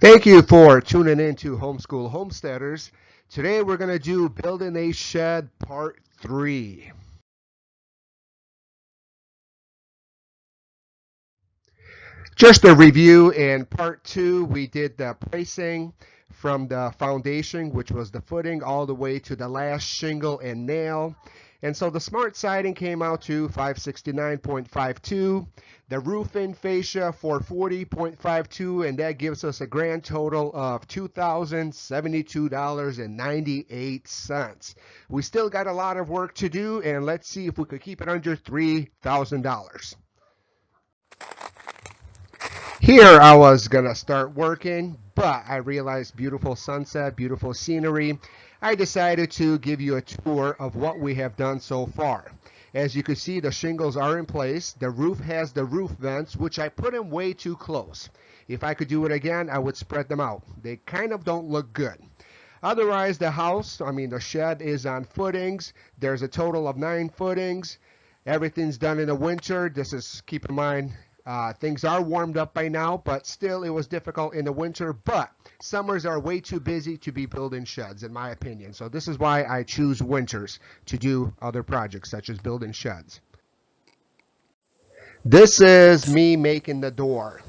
Thank you for tuning in to Homeschool Homesteaders. Today we're going to do Building a Shed Part 3. Just a review, in Part 2 we did the pricing from the foundation, which was the footing, all the way to the last shingle and nail. And so the smart siding came out to $569.52. The roofing fascia $440.52, and that gives us a grand total of $2,072.98. We still got a lot of work to do, and let's see if we could keep it under $3,000. Here I was gonna start working, but I realized beautiful sunset, beautiful scenery. I decided to give you a tour of what we have done so far. As you can see, the shingles are in place. The roof has the roof vents, which I put them way too close. If I could do it again, I would spread them out. They kind of don't look good. Otherwise, the shed is on footings. There's a total of 9 footings. Everything's done in the winter. Keep in mind, things are warmed up by now, but still it was difficult in the winter. But summers are way too busy to be building sheds, in my opinion. So this is why I choose winters to do other projects, such as building sheds. This is me making the door.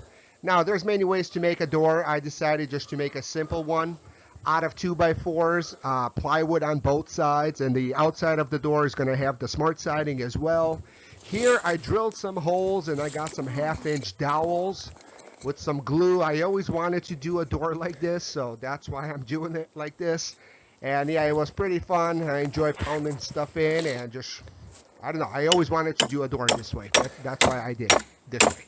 Now, there's many ways to make a door. I decided just to make a simple one out of 2x4s, plywood on both sides, and the outside of the door is going to have the smart siding as well. Here I drilled some holes and I got some 1/2-inch dowels with some glue. I always wanted to do a door like this, so that's why I'm doing it like this. And yeah, it was pretty fun. I enjoyed pounding stuff in and I don't know, I always wanted to do a door this way. That's why I did it this way.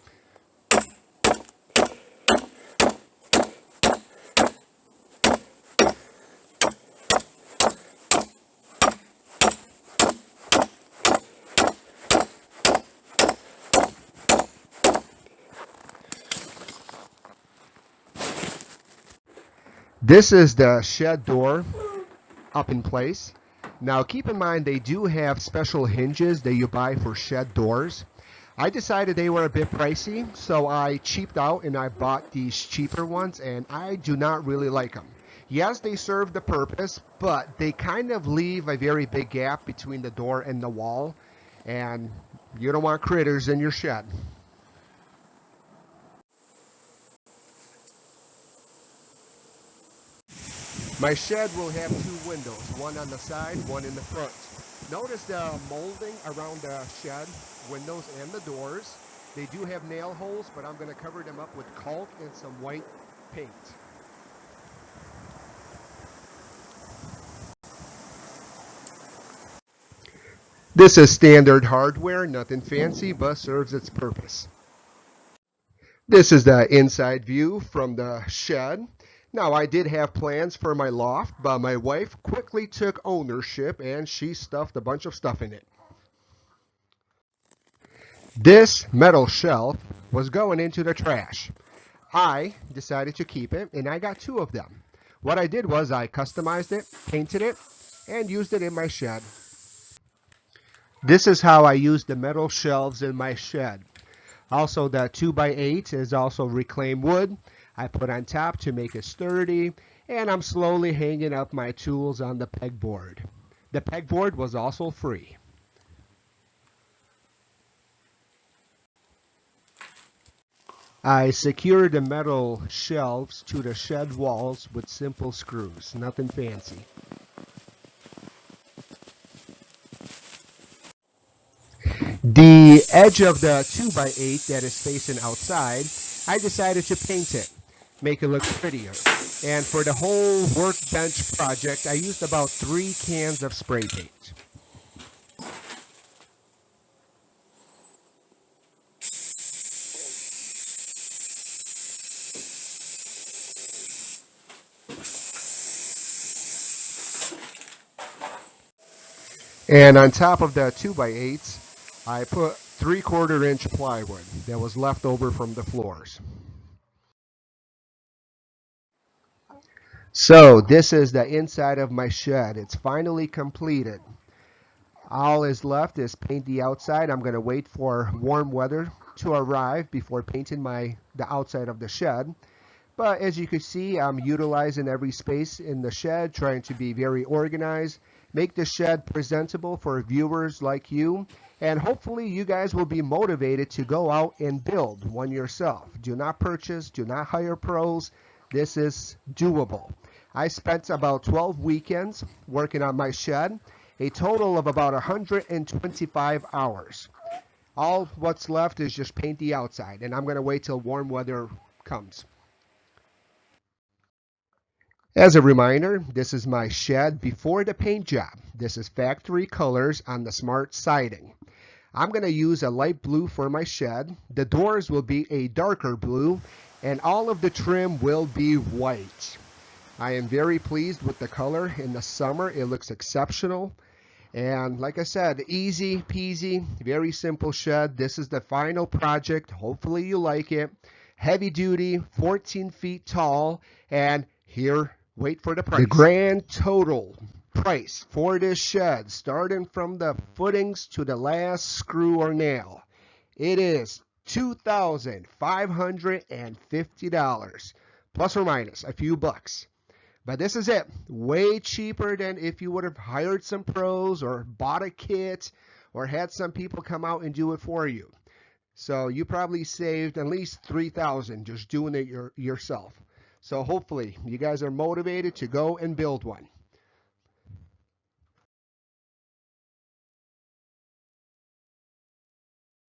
This is the shed door up in place. Now keep in mind, they do have special hinges that you buy for shed doors. I decided they were a bit pricey, so I cheaped out and I bought these cheaper ones, and I do not really like them. Yes, they serve the purpose, but they kind of leave a very big gap between the door and the wall, and you don't want critters in your shed. My shed will have 2 windows, one on the side, one in the front. Notice the molding around the shed windows and the doors. They do have nail holes, but I'm going to cover them up with caulk and some white paint. This is standard hardware, nothing fancy, but serves its purpose. This is the inside view from the shed. Now, I did have plans for my loft, but my wife quickly took ownership and she stuffed a bunch of stuff in it. This metal shelf was going into the trash. I decided to keep it, and I got 2 of them. What I did was I customized it, painted it, and used it in my shed. This is how I use the metal shelves in my shed. Also, the 2x8 is also reclaimed wood. I put on top to make it sturdy, and I'm slowly hanging up my tools on the pegboard. The pegboard was also free. I secured the metal shelves to the shed walls with simple screws, nothing fancy. The edge of the 2x8 that is facing outside, I decided to paint it, make it look prettier. And for the whole workbench project, I used about 3 cans of spray paint. And on top of the 2x8s, I put 3/4-inch plywood that was left over from the floors. So this is the inside of my shed. It's finally completed. All is left is paint the outside. I'm going to wait for warm weather to arrive before painting the outside of the shed. But as you can see, I'm utilizing every space in the shed, trying to be very organized, make the shed presentable for viewers like you, and hopefully you guys will be motivated to go out and build one yourself. Do not purchase, do not hire pros. This is doable. I spent about 12 weekends working on my shed, a total of about 125 hours. All what's left is just paint the outside, and I'm going to wait till warm weather comes. As a reminder, this is my shed before the paint job. This is factory colors on the smart siding. I'm going to use a light blue for my shed. The doors will be a darker blue, and all of the trim will be white. I am very pleased with the color. In the summer, it looks exceptional. And like I said, easy peasy, very simple shed. This is the final project. Hopefully you like it. Heavy duty, 14 feet tall, and here, wait for the price. The grand total price for this shed, starting from the footings to the last screw or nail, it is $2,550, plus or minus a few bucks. But this is it. Way cheaper than if you would have hired some pros or bought a kit or had some people come out and do it for you. So you probably saved at least $3,000 just doing it yourself. So hopefully you guys are motivated to go and build one.